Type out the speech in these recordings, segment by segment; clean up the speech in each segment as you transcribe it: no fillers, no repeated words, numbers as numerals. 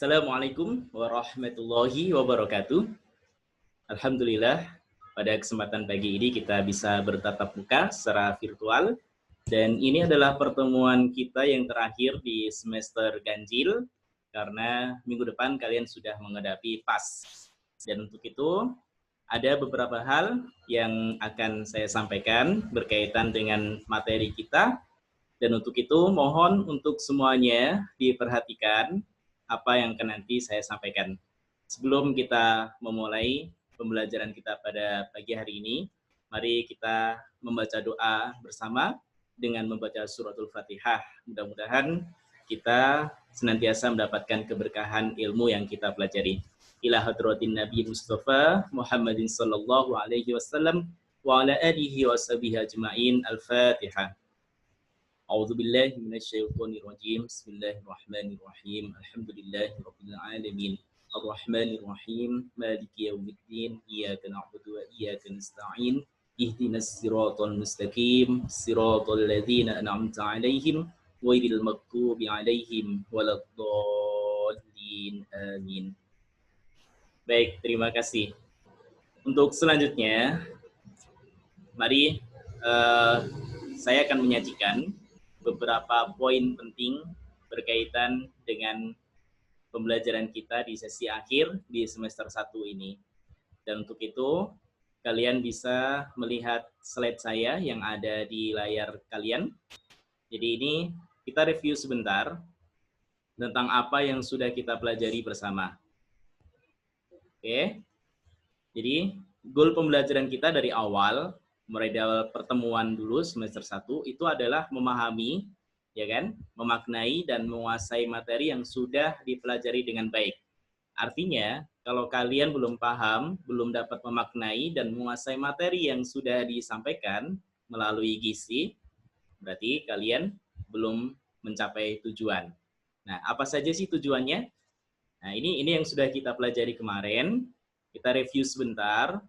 Assalamualaikum warahmatullahi wabarakatuh. Alhamdulillah, pada kesempatan pagi ini kita bisa bertatap muka secara virtual. Dan ini adalah pertemuan kita yang terakhir di semester ganjil, karena minggu depan kalian sudah menghadapi PAS. Dan untuk itu, ada beberapa hal yang akan saya sampaikan berkaitan dengan materi kita. Dan untuk itu, mohon untuk semuanya diperhatikan apa yang akan nanti saya sampaikan. Sebelum kita memulai pembelajaran kita pada pagi hari ini, mari kita membaca doa bersama dengan membaca suratul Fatihah. Mudah-mudahan kita senantiasa mendapatkan keberkahan ilmu yang kita pelajari. Ila hadratin Nabi Mustafa Muhammadin sallallahu alaihi wasallam wa ala alihi wa sahbihi ajma'in. Al-Fatihah. A'udzu billahi minasyaitonir rajim. Bismillahirrahmanirrahim. Alhamdulillahirabbil alamin. Arrahmanir rahim. Maliki yaumiddin. Iyyaka na'budu wa iyyaka nasta'in. Ihdinas siratal mustaqim. Siratal ladzina an'amta 'alaihim ghairil maghdubi 'alaihim waladdallin. Amin. Baik, terima kasih. Untuk selanjutnya, mari saya akan menyajikan beberapa poin penting berkaitan dengan pembelajaran kita di sesi akhir di semester 1 ini. Dan untuk itu, kalian bisa melihat slide saya yang ada di layar kalian. Jadi ini kita review sebentar tentang apa yang sudah kita pelajari bersama. Oke. Jadi, goal pembelajaran kita dari awal mulai dari pertemuan dulu semester 1 itu adalah memahami, ya kan, memaknai dan menguasai materi yang sudah dipelajari dengan baik. Artinya, kalau kalian belum paham, belum dapat memaknai dan menguasai materi yang sudah disampaikan melalui gizi, berarti kalian belum mencapai tujuan. Nah, apa saja sih tujuannya? Nah, ini yang sudah kita pelajari kemarin. Kita review sebentar.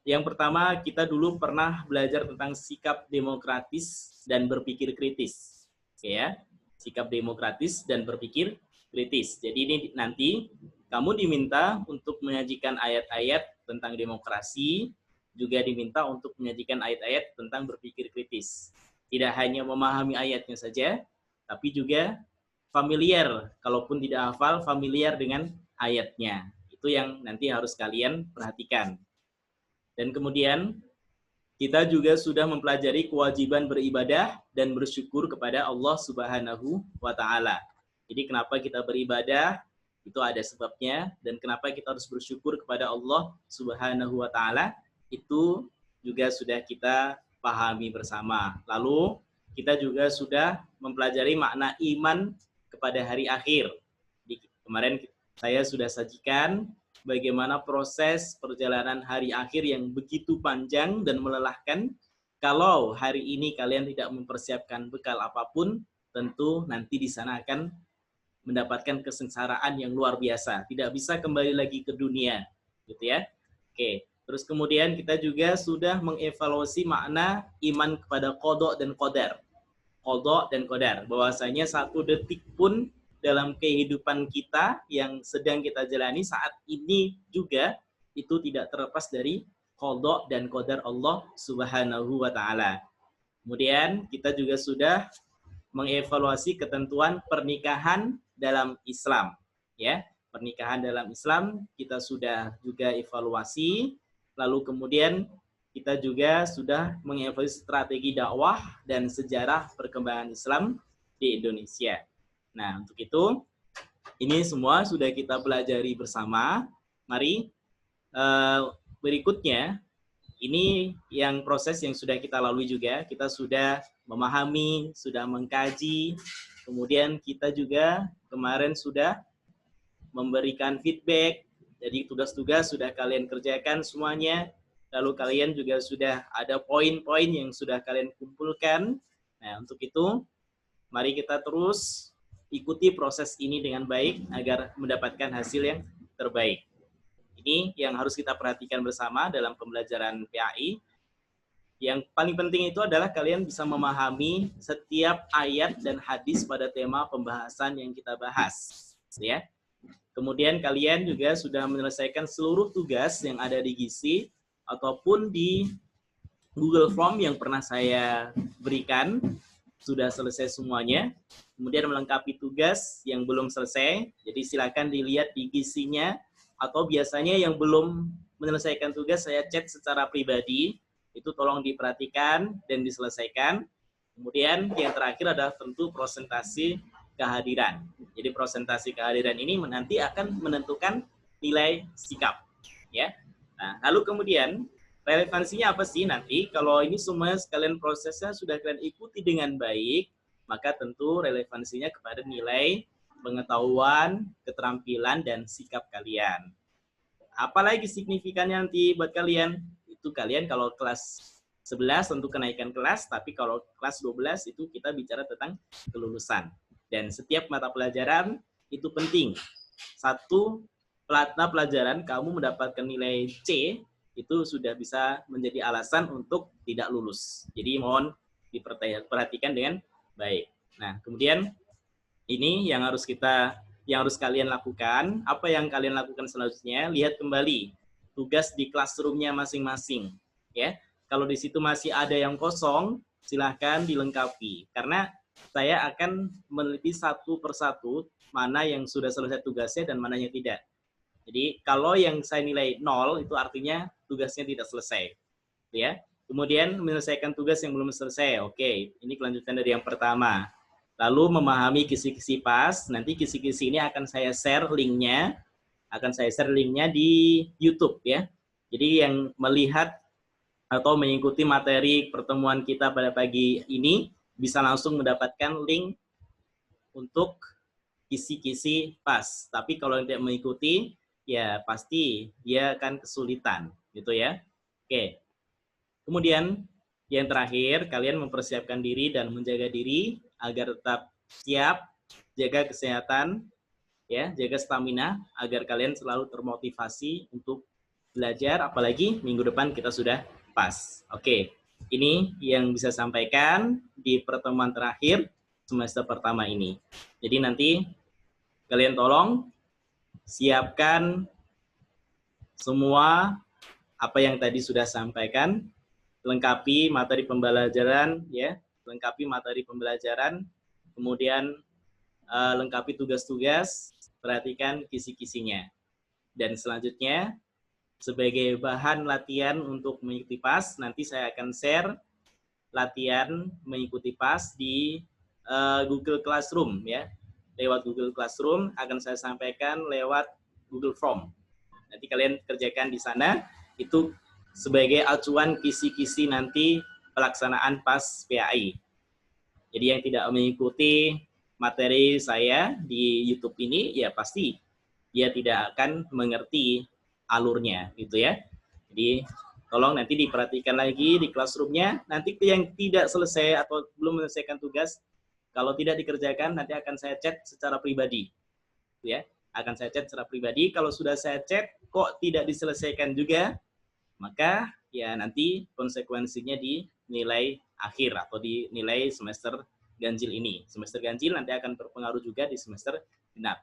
Yang pertama, kita dulu pernah belajar tentang sikap demokratis dan berpikir kritis. Oke ya, sikap demokratis dan berpikir kritis. Jadi ini nanti kamu diminta untuk menyajikan ayat-ayat tentang demokrasi, juga diminta untuk menyajikan ayat-ayat tentang berpikir kritis. Tidak hanya memahami ayatnya saja, tapi juga familiar, kalaupun tidak hafal, familiar dengan ayatnya. Itu yang nanti harus kalian perhatikan. Dan kemudian kita juga sudah mempelajari kewajiban beribadah dan bersyukur kepada Allah Subhanahu wa taala. Jadi kenapa kita beribadah? Itu ada sebabnya, dan kenapa kita harus bersyukur kepada Allah Subhanahu wa taala? Itu juga sudah kita pahami bersama. Lalu kita juga sudah mempelajari makna iman kepada hari akhir. Jadi, kemarin saya sudah sajikan bagaimana proses perjalanan hari akhir yang begitu panjang dan melelahkan. Kalau hari ini kalian tidak mempersiapkan bekal apapun, tentu nanti di sana akan mendapatkan kesengsaraan yang luar biasa. Tidak bisa kembali lagi ke dunia, gitu ya. Oke, terus kemudian kita juga sudah mengevaluasi makna iman kepada qada dan qadar. Qada dan qadar, bahwasanya satu detik pun dalam kehidupan kita yang sedang kita jalani saat ini juga itu tidak terlepas dari qada dan qadar Allah Subhanahu wa taala. Kemudian kita juga sudah mengevaluasi ketentuan pernikahan dalam Islam, ya. Pernikahan dalam Islam kita sudah juga evaluasi, lalu kemudian kita juga sudah mengevaluasi strategi dakwah dan sejarah perkembangan Islam di Indonesia. Nah, untuk itu, ini semua sudah kita pelajari bersama. Mari berikutnya, ini yang proses yang sudah kita lalui juga. Kita sudah memahami, sudah mengkaji, kemudian kita juga kemarin sudah memberikan feedback. Jadi tugas-tugas sudah kalian kerjakan semuanya. Lalu kalian juga sudah ada poin-poin yang sudah kalian kumpulkan. Nah, untuk itu, mari kita terus ikuti proses ini dengan baik agar mendapatkan hasil yang terbaik. Ini yang harus kita perhatikan bersama dalam pembelajaran PAI. Yang paling penting itu adalah kalian bisa memahami setiap ayat dan hadis pada tema pembahasan yang kita bahas. ya. Kemudian kalian juga sudah menyelesaikan seluruh tugas yang ada di Gizi ataupun di Google Form yang pernah saya berikan, sudah selesai semuanya. Kemudian melengkapi tugas yang belum selesai, jadi silakan dilihat di Gizinya, atau biasanya yang belum menyelesaikan tugas saya chat secara pribadi, itu tolong diperhatikan dan diselesaikan. Kemudian yang terakhir adalah tentu presentasi kehadiran. Jadi presentasi kehadiran ini nanti akan menentukan nilai sikap, ya. Nah, lalu kemudian relevansinya apa sih nanti? Kalau ini semua sekalian prosesnya sudah kalian ikuti dengan baik, maka tentu relevansinya kepada nilai pengetahuan, keterampilan, dan sikap kalian. Apalagi signifikannya nanti buat kalian? Itu kalian kalau kelas 11 tentu kenaikan kelas, tapi kalau kelas 12 itu kita bicara tentang kelulusan. Dan setiap mata pelajaran itu penting. Satu mata pelajaran kamu mendapatkan nilai C, itu sudah bisa menjadi alasan untuk tidak lulus. Jadi mohon diperhatikan dengan baik. Nah, kemudian ini yang harus kalian lakukan. Apa yang kalian lakukan selanjutnya? Lihat kembali tugas di classroom-nya masing-masing. Ya, kalau di situ masih ada yang kosong, silahkan dilengkapi. Karena saya akan meneliti satu persatu mana yang sudah selesai tugasnya dan mana yang tidak. Jadi kalau yang saya nilai 0 itu artinya tugasnya tidak selesai. Ya. Kemudian menyelesaikan tugas yang belum selesai. Oke, ini kelanjutan dari yang pertama. Lalu memahami kisi-kisi PAS. Nanti kisi-kisi ini akan saya share linknya. Di YouTube ya. Jadi yang melihat atau mengikuti materi pertemuan kita pada pagi ini bisa langsung mendapatkan link untuk kisi-kisi PAS. Tapi kalau tidak mengikuti, ya pasti dia akan kesulitan, gitu ya. Oke. Kemudian yang terakhir, kalian mempersiapkan diri dan menjaga diri agar tetap siap, jaga kesehatan, ya, jaga stamina agar kalian selalu termotivasi untuk belajar, apalagi minggu depan kita sudah PAS. Oke. Ini yang bisa sampaikan di pertemuan terakhir semester pertama ini. Jadi nanti kalian tolong siapkan semua apa yang tadi sudah sampaikan, lengkapi materi pembelajaran, ya, kemudian lengkapi tugas-tugas, perhatikan kisi-kisinya. Dan selanjutnya, sebagai bahan latihan untuk mengikuti PAS, nanti saya akan share latihan mengikuti PAS di Google Classroom, ya. Lewat Google Classroom akan saya sampaikan lewat Google Form. Nanti kalian kerjakan di sana, itu sebagai acuan kisi-kisi nanti pelaksanaan PAS PAI. Jadi yang tidak mengikuti materi saya di YouTube ini, ya pasti dia tidak akan mengerti alurnya, gitu ya. Jadi tolong nanti diperhatikan lagi di classroom-nya. Nanti yang tidak selesai atau belum menyelesaikan tugas, kalau tidak dikerjakan nanti akan saya chat secara pribadi, ya. Akan saya chat secara pribadi. Kalau sudah saya chat kok tidak diselesaikan juga, maka ya nanti konsekuensinya di nilai akhir atau di nilai semester ganjil ini. Semester ganjil nanti akan berpengaruh juga di semester genap.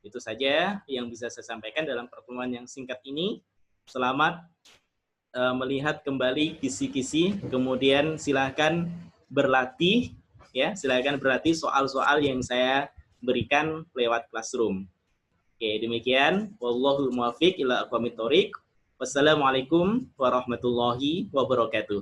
Itu saja yang bisa saya sampaikan dalam pertemuan yang singkat ini. Selamat melihat kembali kisi-kisi, kemudian silakan berlatih, ya, silakan berlatih soal-soal yang saya berikan lewat classroom. Oke, demikian. Wallahul muwaffiq ila aqwamit thoriq. Wassalamualaikum warahmatullahi wabarakatuh.